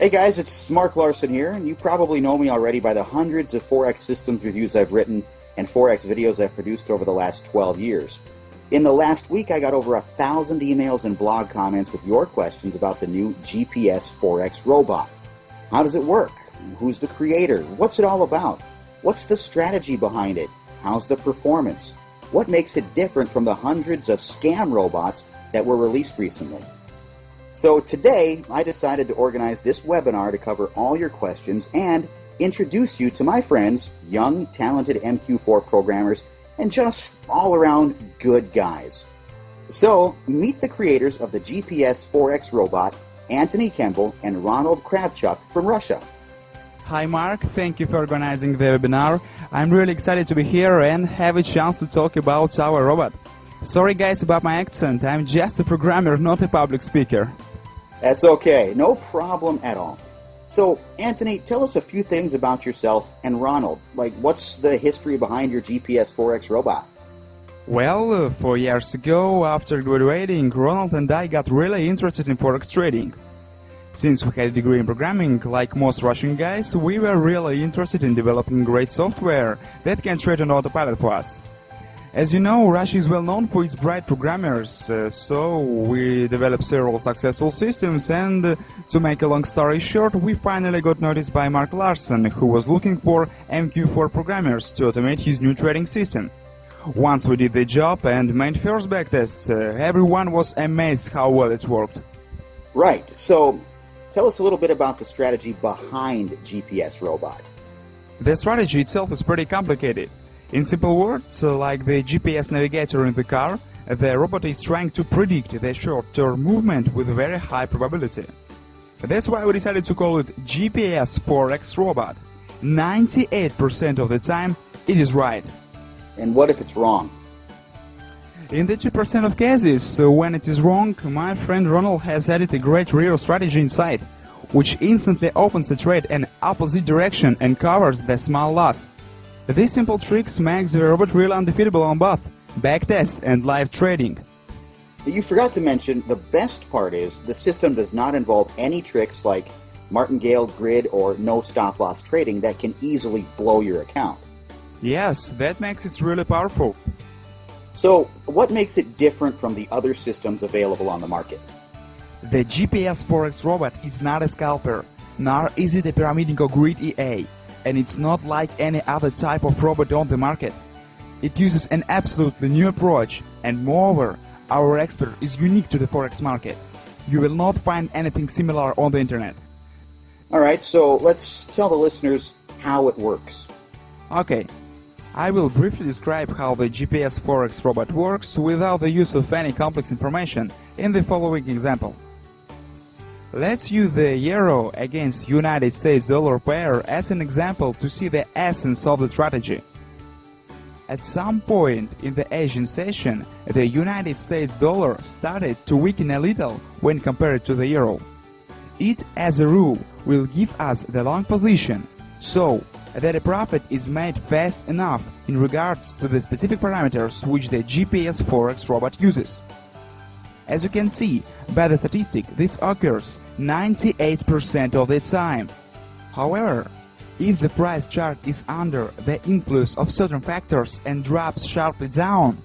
Hey guys, it's Mark Larson here, and you probably know me already by the hundreds of Forex systems reviews I've written and Forex videos I've produced over the last 12 years. In the last week, I got over 1,000 emails and blog comments with your questions about the new GPS Forex Robot. How does it work? Who's the creator? What's it all about? What's the strategy behind it? How's the performance? What makes it different from the hundreds of scam robots that were released recently? So today, I decided to organize this webinar to cover all your questions and introduce you to my friends, young, talented MQ4 programmers, and just all-around good guys. So, meet the creators of the GPS Forex Robot, Anthony Kemble and Ronald Kravchuk from Russia. Hi Mark, thank you for organizing the webinar. I'm really excited to be here and have a chance to talk about our robot. Sorry guys about my accent, I'm just a programmer, not a public speaker. That's okay, no problem at all. So, Anthony, tell us a few things about yourself and Ronald. Like, what's the history behind your GPS Forex robot? Well, 4 years ago, after graduating, Ronald and I got really interested in Forex trading. Since we had a degree in programming, like most Russian guys, we were really interested in developing great software that can trade on autopilot for us. As you know, Russia is well known for its bright programmers, so we developed several successful systems, and to make a long story short, we finally got noticed by Mark Larson, who was looking for MQ4 programmers to automate his new trading system. Once we did the job and made first backtests, everyone was amazed how well it worked. Right, so tell us a little bit about the strategy behind GPS Robot. The strategy itself is pretty complicated. In simple words, like the GPS navigator in the car, the robot is trying to predict the short-term movement with very high probability. That's why we decided to call it GPS Forex Robot. 98% of the time, it is right. And what if it's wrong? In the 2% of cases, when it is wrong, my friend Ronald has added a great real strategy inside, which instantly opens the trade in opposite direction and covers the small loss. These simple tricks make the robot really undefeatable on both backtests and live trading. You forgot to mention, the best part is the system does not involve any tricks like martingale, grid, or no stop-loss trading that can easily blow your account. Yes, that makes it really powerful. So, what makes it different from the other systems available on the market? The GPS Forex Robot is not a scalper, nor is it a pyramiding or grid EA. And it's not like any other type of robot on the market. It uses an absolutely new approach, and moreover, our expert is unique to the Forex market. You will not find anything similar on the internet. Alright, so let's tell the listeners how it works. Okay, I will briefly describe how the GPS Forex Robot works without the use of any complex information in the following example. Let's use the euro against United States dollar pair as an example to see the essence of the strategy. At some point in the Asian session, the United States dollar started to weaken a little when compared to the euro. It, as a rule, will give us the long position, so that a profit is made fast enough in regards to the specific parameters which the GPS Forex Robot uses. As you can see by the statistic, this occurs 98% of the time. However, if the price chart is under the influence of certain factors and drops sharply down,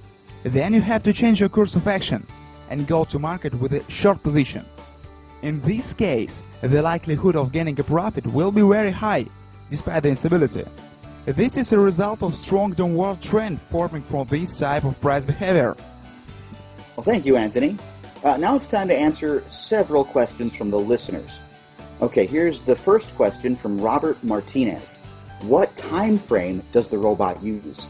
then you have to change your course of action and go to market with a short position. In this case, the likelihood of gaining a profit will be very high, despite the instability. This is a result of strong downward trend forming from this type of price behavior. Well, thank you, Anthony. Now it's time to answer several questions from the listeners. Okay, here's the first question from Robert Martinez. What time frame does the robot use?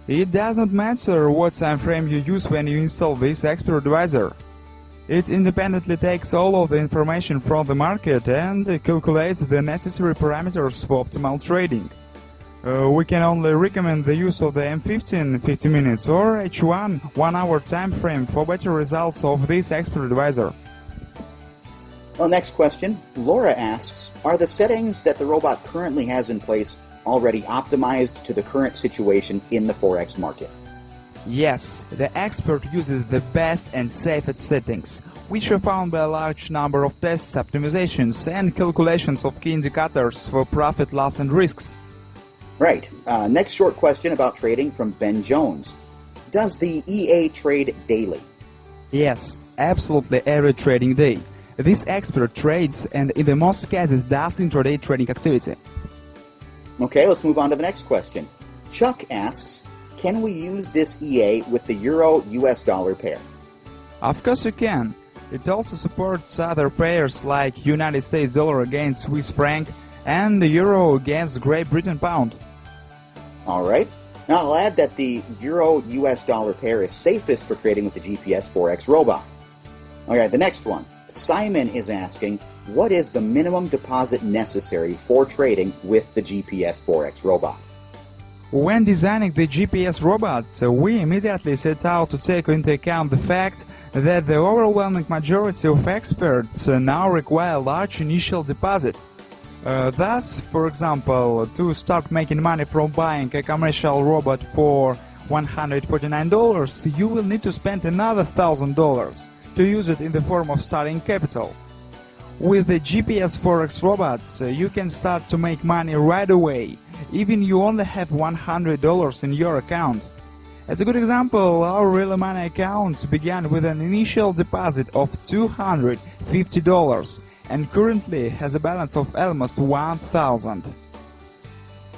It does not matter what time frame you use when you install this expert advisor. It independently takes all of the information from the market and calculates the necessary parameters for optimal trading. We can only recommend the use of the M15 50 minutes or H1 1 hour time frame for better results of this expert advisor. Well, next question. Laura asks, are the settings that the robot currently has in place already optimized to the current situation in the Forex market? Yes, the expert uses the best and safest settings, which are found by a large number of tests, optimizations, and calculations of key indicators for profit, loss, and risks. Right. Next short question about trading from Ben Jones. Does the EA trade daily? Yes, absolutely every trading day. This expert trades and in the most cases does intraday trading activity. Okay, let's move on to the next question. Chuck asks, can we use this EA with the Euro-US dollar pair? Of course you can. It also supports other pairs like United States dollar against Swiss franc and the euro against Great Britain pound. All right. Now I'll add that the Euro-US dollar pair is safest for trading with the GPS Forex Robot. All right, the next one. Simon is asking, what is the minimum deposit necessary for trading with the GPS Forex Robot? When designing the GPS robot, we immediately set out to take into account the fact that the overwhelming majority of experts now require a large initial deposit. Thus, for example, to start making money from buying a commercial robot for $149, you will need to spend another $1,000 to use it in the form of starting capital. With the GPS Forex Robot, you can start to make money right away, even you only have $100 in your account. As a good example, our Real Money account began with an initial deposit of $250 and currently has a balance of almost $1,000.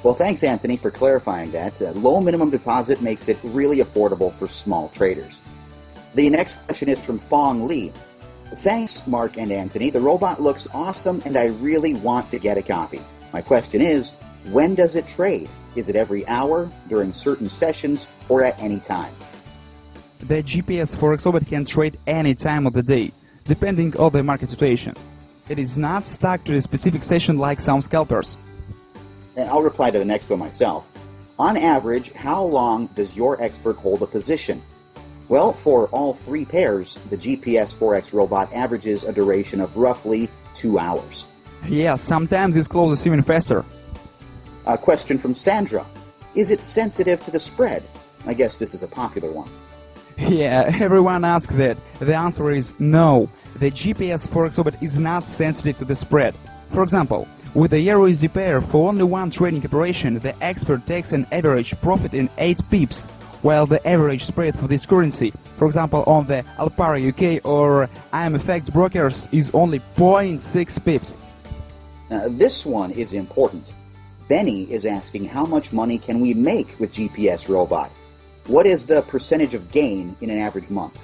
Well, thanks, Anthony, for clarifying that. Low minimum deposit makes it really affordable for small traders. The next question is from Fong Lee. Thanks, Mark and Anthony. The robot looks awesome and I really want to get a copy. My question is, when does it trade? Is it every hour, during certain sessions, or at any time? The GPS Forex Robot can trade any time of the day, depending on the market situation. It is not stuck to a specific session like some scalpers. I'll reply to the next one myself. On average, how long does your expert hold a position? Well, for all three pairs, the GPS Forex Robot averages a duration of roughly 2 hours. Yeah, sometimes it closes even faster. A question from Sandra. Is it sensitive to the spread? I guess this is a popular one. Yeah, everyone asks that. The answer is no. The GPS Forex Robot is not sensitive to the spread. For example, with the EURUSD pair for only one trading operation, the expert takes an average profit in 8 pips, while the average spread for this currency, for example on the Alpari UK or IMFX brokers, is only 0.6 pips. Now, this one is important. Benny is asking how much money can we make with GPS Robot? What is the percentage of gain in an average month?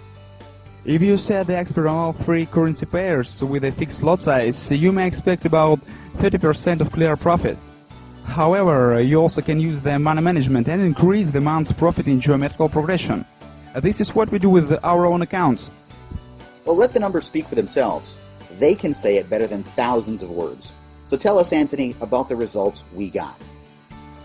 If you set the expert on all three currency pairs with a fixed lot size, you may expect about 30% of clear profit. However, you also can use the money management and increase the month's profit in geometrical progression. This is what we do with our own accounts. Well, let the numbers speak for themselves. They can say it better than thousands of words. So tell us, Anthony, about the results we got.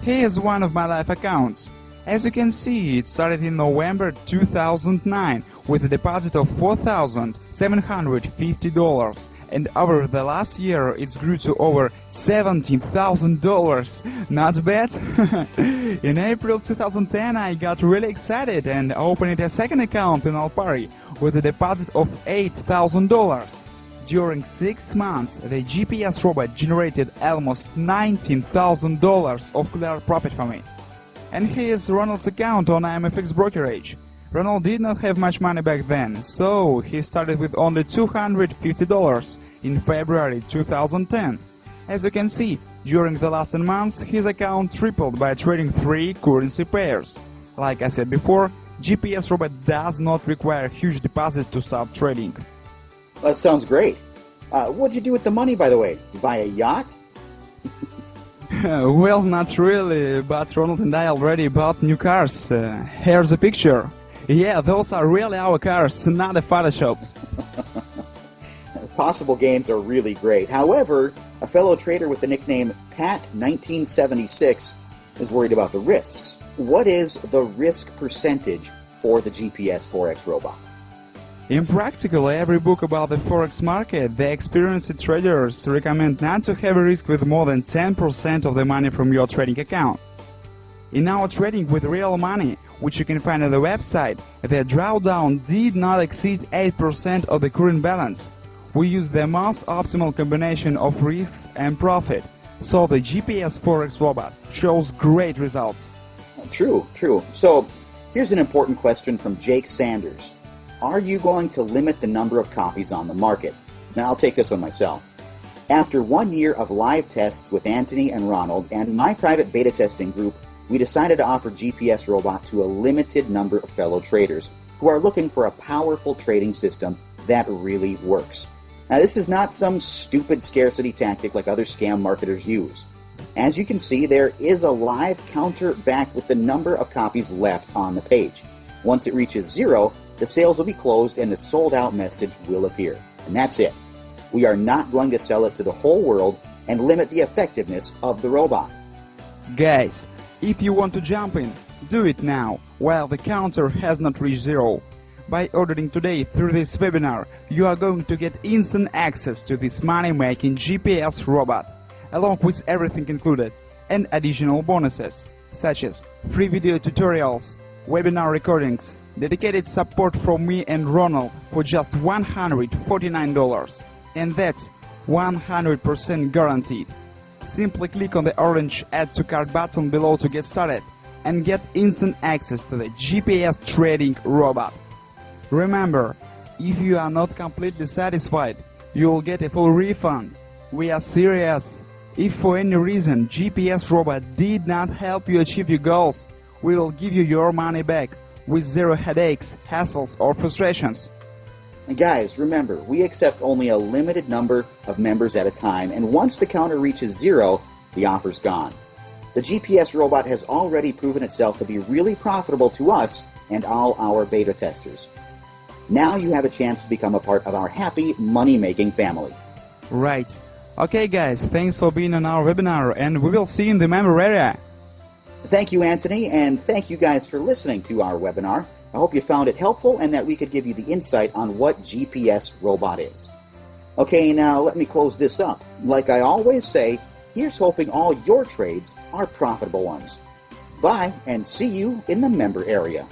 Here's one of my live accounts. As you can see, it started in November 2009 with a deposit of $4,750, and over the last year it grew to over $17,000. Not bad? In April 2010 I got really excited and opened a second account in Alpari with a deposit of $8,000. During 6 months, the GPS robot generated almost $19,000 of clear profit for me. And here's Ronald's account on IMFX brokerage. Ronald did not have much money back then, so he started with only $250 in February 2010. As you can see, during the last 10 months, his account tripled by trading 3 currency pairs. Like I said before, GPS Robot does not require huge deposits to start trading. That sounds great. What'd you do with the money, by the way? Buy a yacht? Well, not really, but Ronald and I already bought new cars. Here's a picture. Yeah, those are really our cars, not a Photoshop. Possible gains are really great. However, a fellow trader with the nickname Pat1976 is worried about the risks. What is the risk percentage for the GPS Forex Robot? In practically every book about the Forex market, the experienced traders recommend not to have a risk with more than 10% of the money from your trading account. In our trading with real money, which you can find on the website, the drawdown did not exceed 8% of the current balance. We used the most optimal combination of risks and profit, so the GPS Forex Robot shows great results. True. So, here's an important question from Jake Sanders. Are you going to limit the number of copies on the market? Now, I'll take this one myself. After 1 year of live tests with Anthony and Ronald and my private beta testing group, we decided to offer GPS Robot to a limited number of fellow traders who are looking for a powerful trading system that really works. Now, this is not some stupid scarcity tactic like other scam marketers use. As you can see, there is a live counter back with the number of copies left on the page. Once it reaches 0, the sales will be closed and the sold out message will appear. And that's it. We are not going to sell it to the whole world and limit the effectiveness of the robot. Guys, if you want to jump in, do it now, while the counter has not reached 0. By ordering today through this webinar, you are going to get instant access to this money-making GPS robot, along with everything included, and additional bonuses, such as free video tutorials, webinar recordings, dedicated support from me and Ronald for just $149. And that's 100% guaranteed. Simply click on the orange Add to Cart button below to get started and get instant access to the GPS trading robot. Remember, if you are not completely satisfied, you will get a full refund. We are serious. If for any reason GPS robot did not help you achieve your goals, we will give you your money back with zero headaches, hassles, or frustrations. And guys, remember, we accept only a limited number of members at a time, and once the counter reaches 0, the offer's gone. The GPS robot has already proven itself to be really profitable to us and all our beta testers. Now you have a chance to become a part of our happy money-making family. Right. Okay guys, thanks for being on our webinar, and we will see you in the member area. Thank you, Anthony, and thank you guys for listening to our webinar. I hope you found it helpful and that we could give you the insight on what GPS Robot is. Okay, now let me close this up. Like I always say, here's hoping all your trades are profitable ones. Bye, and see you in the member area.